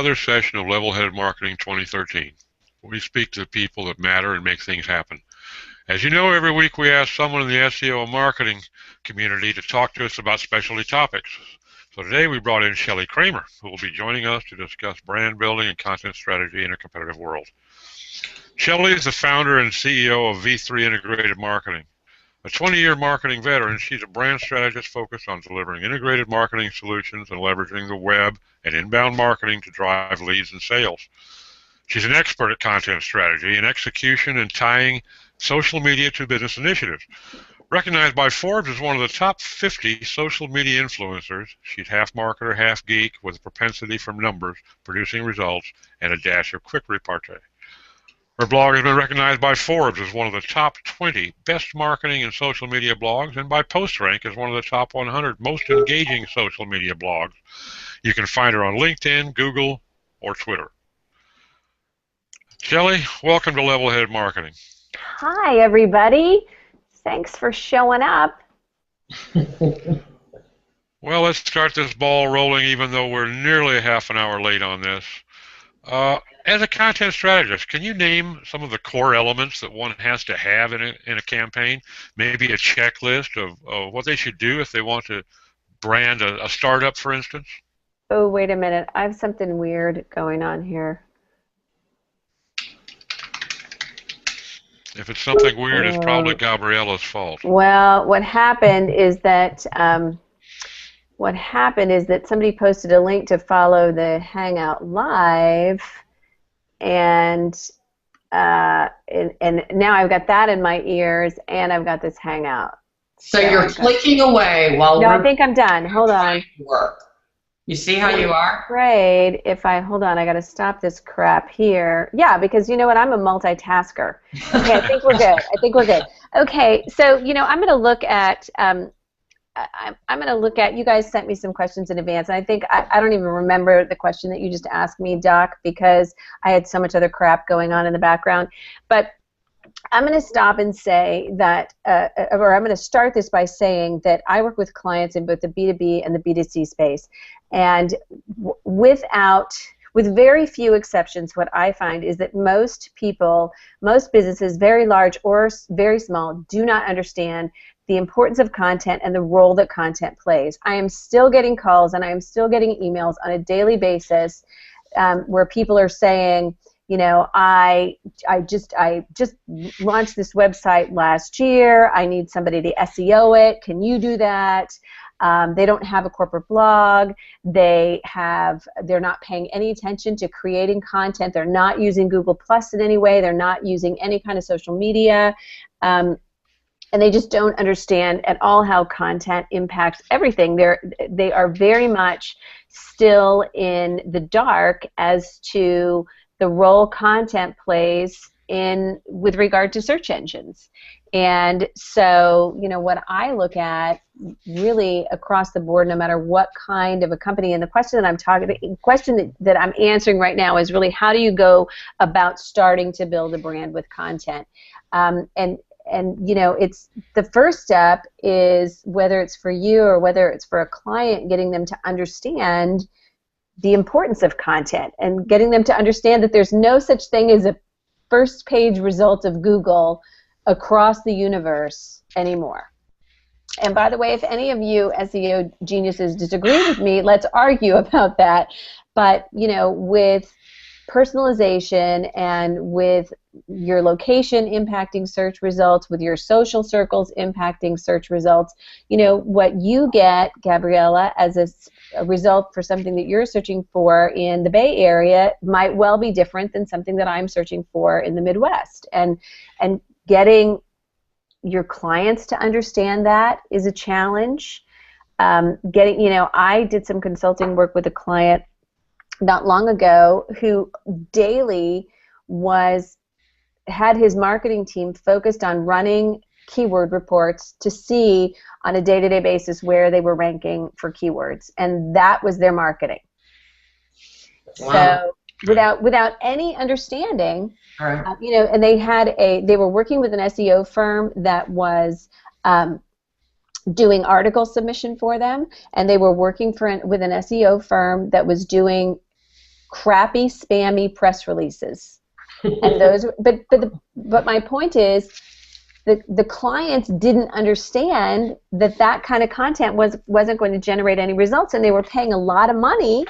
another session of Level-Headed Marketing 2013. We speak to the people that matter and make things happen. As you know, every week we ask someone in the SEO and marketing community to talk to us about specialty topics. So today we brought in Shelly Kramer, who will be joining us to discuss brand building and content strategy in a competitive world. Shelly is the founder and CEO of V3 Integrated Marketing. A 20-year marketing veteran, she's a brand strategist focused on delivering integrated marketing solutions and leveraging the web and inbound marketing to drive leads and sales. She's an expert at content strategy and execution and tying social media to business initiatives. Recognized by Forbes as one of the top 50 social media influencers, she's half marketer, half geek, with a propensity for numbers, producing results, and a dash of quick repartee. Her blog has been recognized by Forbes as one of the top 20 best marketing and social media blogs, and by PostRank as one of the top 100 most engaging social media blogs. You can find her on LinkedIn, Google, or Twitter. Shelly, welcome to Level-Headed Marketing. Hi, everybody. Thanks for showing up. Well, let's start this ball rolling, even though we're nearly a half an hour late on this. As a content strategist, can you name some of the core elements that one has to have in a campaign? Maybe a checklist of what they should do if they want to brand a startup, for instance? Oh, wait a minute. I have something weird going on here. If it's something weird, it's probably Gabriella's fault. Well, what happened is that somebody posted a link to follow the Hangout Live, and now I've got that in my ears, and I've got this Hangout. So you're clicking away while No, I think I'm done. Hold on. Work. You see how you are? Great. If I hold on, I got to stop this crap here. Yeah, because you know what? I'm a multitasker. Okay, I think we're good. Okay, so I'm going to look at. I'm going to look at. You guys sent me some questions in advance, and I think I don't even remember the question that you just asked me, Doc, because I had so much other crap going on in the background. But I'm going to stop and say that, or I'm going to start this by saying that I work with clients in both the B2B and the B2C space. And with very few exceptions, what I find is that most people, most businesses, very large or very small, do not understand the importance of content and the role that content plays. I am still getting calls and I am still getting emails on a daily basis where people are saying, I just launched this website last year. I need somebody to SEO it. Can you do that? They don't have a corporate blog. They're not paying any attention to creating content. They're not using Google Plus in any way. They're not using any kind of social media. And they just don't understand at all how content impacts everything. They are very much still in the dark as to the role content plays with regard to search engines. And so, what I look at really across the board, no matter what kind of a company, and the question that I'm answering right now is really, how do you go about starting to build a brand with content? And it's the first step is, whether it's for you or whether it's for a client, getting them to understand the importance of content and getting them to understand that there's no such thing as a first page result of Google across the universe anymore. And by the way, if any of you SEO geniuses disagree with me, let's argue about that. But with personalization and with your location impacting search results, with your social circles impacting search results, what you get, Gabriella, as a result for something that you're searching for in the Bay Area might well be different than something that I'm searching for in the Midwest. And getting your clients to understand that is a challenge. I did some consulting work with a client not long ago who daily had his marketing team focused on running keyword reports to see on a day-to-day basis where they were ranking for keywords, and that was their marketing. Wow. So without any understanding, and they were working with an SEO firm that was doing article submission for them, and they were working with an SEO firm that was doing crappy, spammy press releases. And those, but my point is, the clients didn't understand that kind of content wasn't going to generate any results, and they were paying a lot of money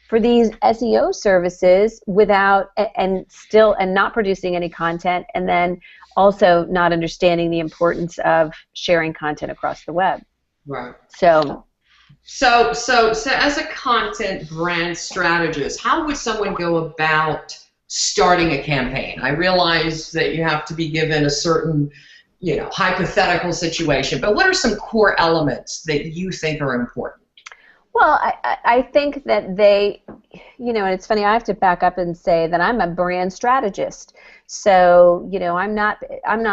for these SEO services and not producing any content, and then also not understanding the importance of sharing content across the web. Right. So as a content brand strategist, how would someone go about starting a campaign? I realize that you have to be given a certain, hypothetical situation, but what are some core elements that you think are important? Well, I think that and it's funny, I have to back up and say that I'm a brand strategist. So, I'm not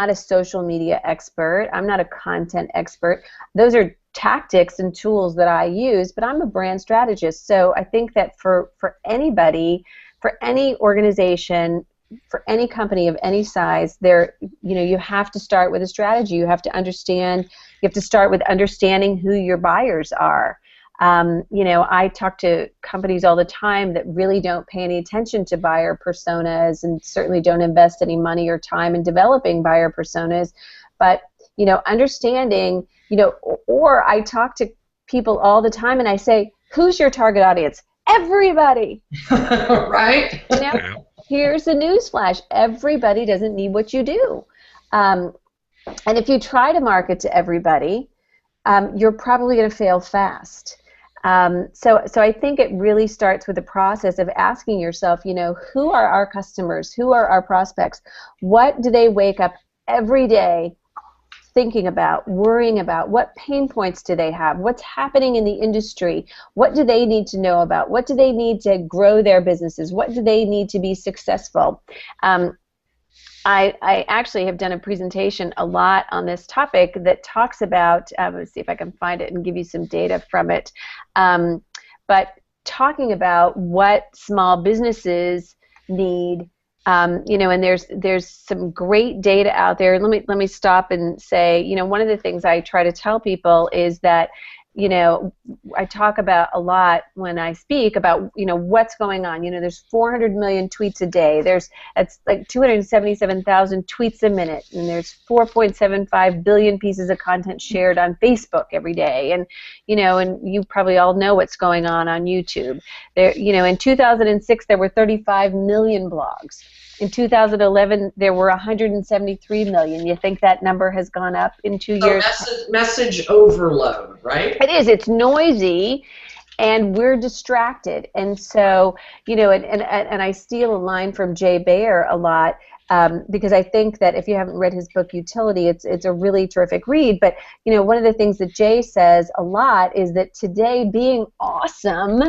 a social media expert. I'm not a content expert. Those are tactics and tools that I use, but I'm a brand strategist. So I think that for anybody, for any organization, for any company of any size, you have to start with a strategy. You have to start with understanding who your buyers are. I talk to companies all the time that really don't pay any attention to buyer personas, and certainly don't invest any money or time in developing buyer personas. But, understanding, or I talk to people all the time and I say, who's your target audience? Everybody. Right? Here's a newsflash. Everybody doesn't need what you do. And if you try to market to everybody, you're probably going to fail fast. So I think it really starts with the process of asking yourself, who are our customers? Who are our prospects? What do they wake up every day thinking about, worrying about? What pain points do they have? What's happening in the industry? What do they need to know about? What do they need to grow their businesses? What do they need to be successful? I actually have done a presentation a lot on this topic that talks about, let's see if I can find it and give you some data from it, but talking about what small businesses need, and there's some great data out there. Let me stop and say, one of the things I try to tell people is that, I talk about a lot when I speak about, what's going on. There's 400 million tweets a day. That's like 277,000 tweets a minute, and there's 4.75 billion pieces of content shared on Facebook every day. And, and you probably all know what's going on YouTube. There, in 2006 there were 35 million blogs. In 2011, there were 173 million. You think that number has gone up in 2 years? Message overload, right? It is. It's noisy, and we're distracted. And so, and I steal a line from Jay Baer a lot, because I think that if you haven't read his book Utility, it's a really terrific read. But, one of the things that Jay says a lot is that today being awesome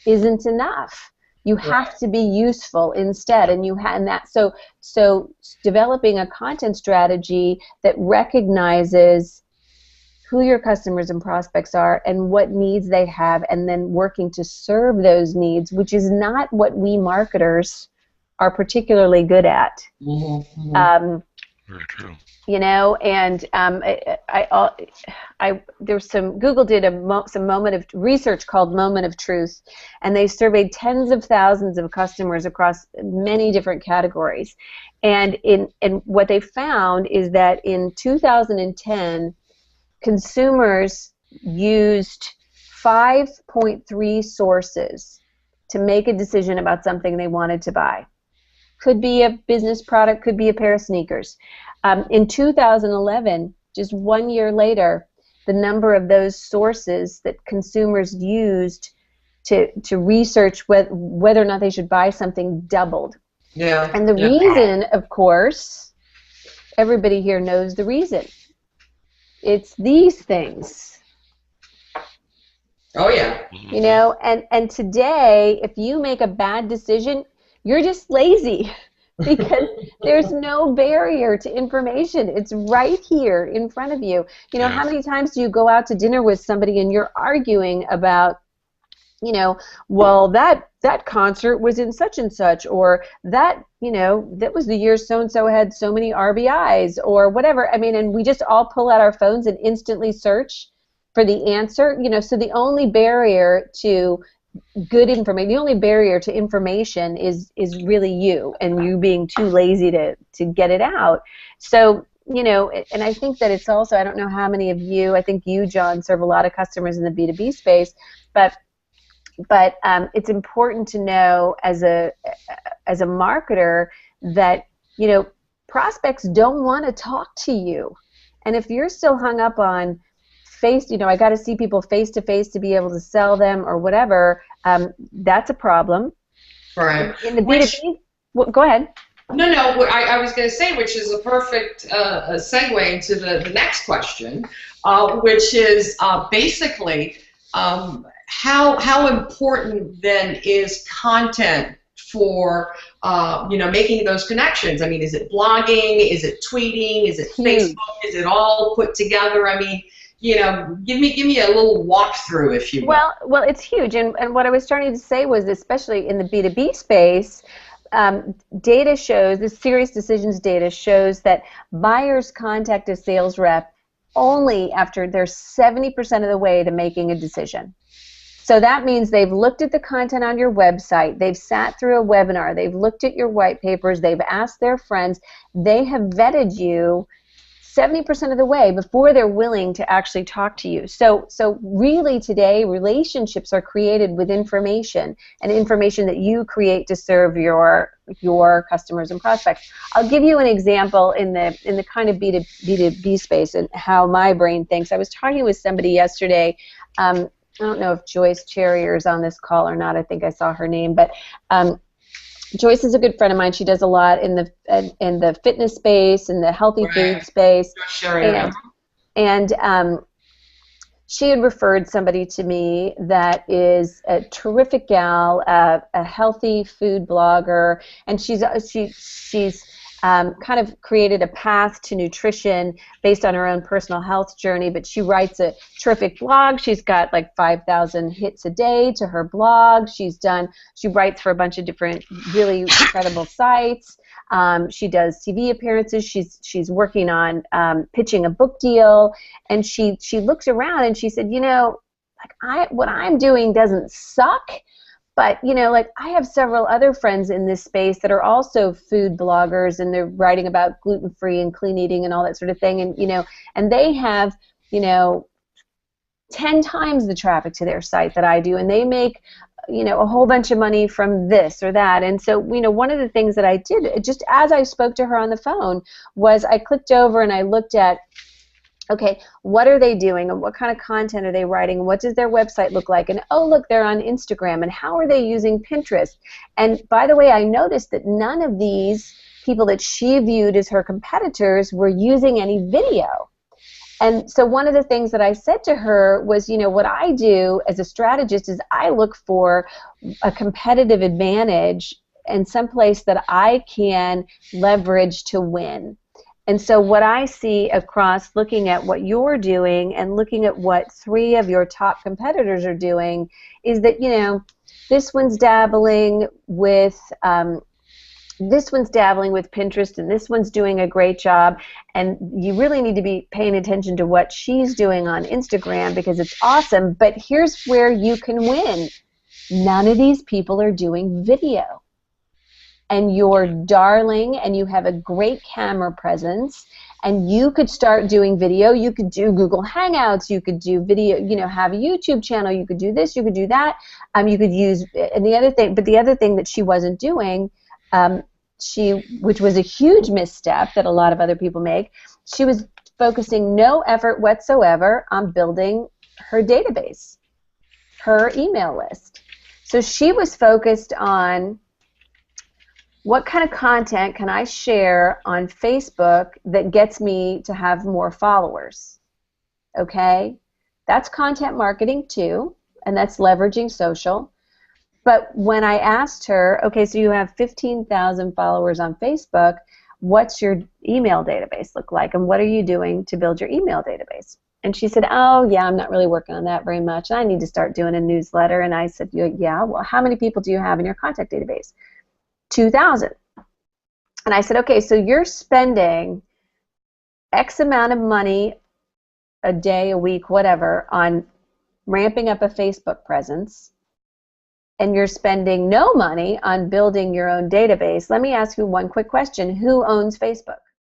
isn't enough. You have to be useful instead, and so developing a content strategy that recognizes who your customers and prospects are and what needs they have, and then working to serve those needs, which is not what we marketers are particularly good at. Mm-hmm. Very true. And there's Google did some moment of research called Moment of Truth, and they surveyed tens of thousands of customers across many different categories. And what they found is that in 2010, consumers used 5.3 sources to make a decision about something they wanted to buy. Could be a business product, could be a pair of sneakers. In 2011, just 1 year later, the number of those sources that consumers used to research whether or not they should buy something doubled. Yeah. And the reason, of course, everybody here knows the reason. It's these things. Oh, yeah. And today, if you make a bad decision, you're just lazy, because there's no barrier to information. It's right here in front of you. How many times do you go out to dinner with somebody and you're arguing about, well, that concert was in such and such, or that was the year so-and-so had so many RBIs, or whatever. And we just all pull out our phones and instantly search for the answer. So the only barrier to good information. The only barrier to information is really you, and you being too lazy to get it out. So, you know, and I think that it's also, I don't know how many of you, I think you, John, serve a lot of customers in the B2B space, but it's important to know as a marketer that, you know, prospects don't want to talk to you. And if you're still hung up on face, you know, I got to see people face to face to be able to sell them or whatever, that's a problem. Right. In the B2B, well, go ahead. No, I was going to say, which is a perfect segue into the next question, which is basically how important then is content for you know, making those connections? I mean, is it blogging? Is it tweeting? Is it Facebook? Is it all put together? I mean, you know, give me a little walkthrough, if you will. Well, it's huge, and what I was starting to say was, especially in the B2B space, data shows, the Serious Decisions data shows that buyers contact a sales rep only after they're 70% of the way to making a decision. So that means they've looked at the content on your website, they've sat through a webinar, they've looked at your white papers, they've asked their friends, they have vetted you 70% of the way before they're willing to actually talk to you. So really today, relationships are created with information, and information that you create to serve your customers and prospects. I'll give you an example in the kind of B2B space and how my brain thinks. I was talking with somebody yesterday. I don't know if Joyce Cherrier is on this call or not. I think I saw her name, but Joyce is a good friend of mine. She does a lot in the fitness space, in the healthy food space, and she had referred somebody to me that is a terrific gal, a healthy food blogger, and she's kind of created a path to nutrition based on her own personal health journey, but she writes a terrific blog. She's got like 5,000 hits a day to her blog. She writes for a bunch of different really incredible sites. She does TV appearances. She's working on pitching a book deal, and she looks around and she said, you know, like what I'm doing doesn't suck. But, you know, like I have several other friends in this space that are also food bloggers, and they're writing about gluten-free and clean eating and all that sort of thing. And, you know, and they have, you know, 10 times the traffic to their site that I do, and they make, you know, a whole bunch of money from this or that. And so, you know, one of the things that I did, just as I spoke to her on the phone, was I clicked over and I looked at, okay, what are they doing, and what kind of content are they writing, and what does their website look like, and oh, look, they're on Instagram, and how are they using Pinterest? And by the way, I noticed that none of these people that she viewed as her competitors were using any video. And so one of the things that I said to her was, you know, what I do as a strategist is I look for a competitive advantage and someplace that I can leverage to win. And so what I see across looking at what you're doing and looking at what 3 of your top competitors are doing is that, you know, this one's dabbling with Pinterest, and this one's doing a great job, and you really need to be paying attention to what she's doing on Instagram because it's awesome. But here's where you can win. None of these people are doing video. And you're darling, and you have a great camera presence, and you could start doing video. You could do Google Hangouts, you could do video, you know, have a YouTube channel, you could do this, you could do that. You could use, and the other thing that she wasn't doing, which was a huge misstep that a lot of other people make, she was focusing no effort whatsoever on building her database, her email list. So she was focused on, what kind of content can I share on Facebook that gets me to have more followers? Okay? That's content marketing too, and that's leveraging social. But when I asked her, okay, so you have 15,000 followers on Facebook, what's your email database look like, and what are you doing to build your email database? And she said, oh, yeah, I'm not really working on that very much. I need to start doing a newsletter. And I said, yeah, well, how many people do you have in your contact database? 2,000. And I said, okay, so you're spending X amount of money a day, a week, whatever, on ramping up a Facebook presence. and you're spending no money on building your own database, let me ask you one quick question. Who owns Facebook?